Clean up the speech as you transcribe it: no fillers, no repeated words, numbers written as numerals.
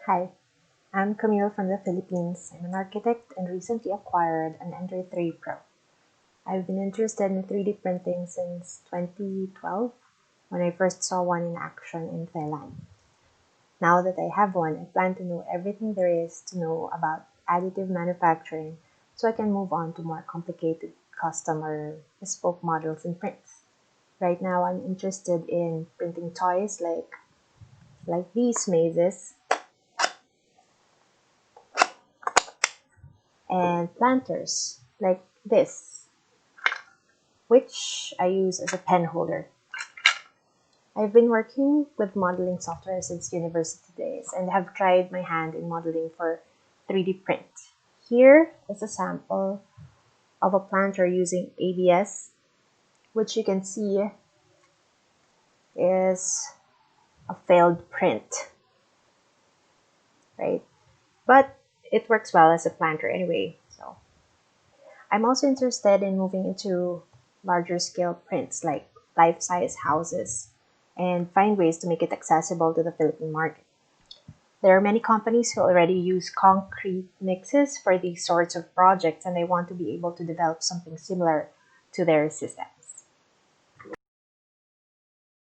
Hi, I'm Camille from the Philippines. I'm an architect and recently acquired an Ender 3 Pro. I've been interested in 3D printing since 2012 when I first saw one in action in Thailand. Now that I have one, I plan to know everything there is to know about additive manufacturing so I can move on to more complicated custom or bespoke models and prints. Right now, I'm interested in printing toys like these mazes and planters like this, which I use as a pen holder. I've been working with modeling software since university days and have tried my hand in modeling for 3D print. Here is a sample of a planter using ABS, which you can see is a failed print, right? But it works well as a planter anyway. So I'm also interested in moving into larger scale prints like life-size houses and find ways to make it accessible to the Philippine market. There are many companies who already use concrete mixes for these sorts of projects, and they want to be able to develop something similar to their system.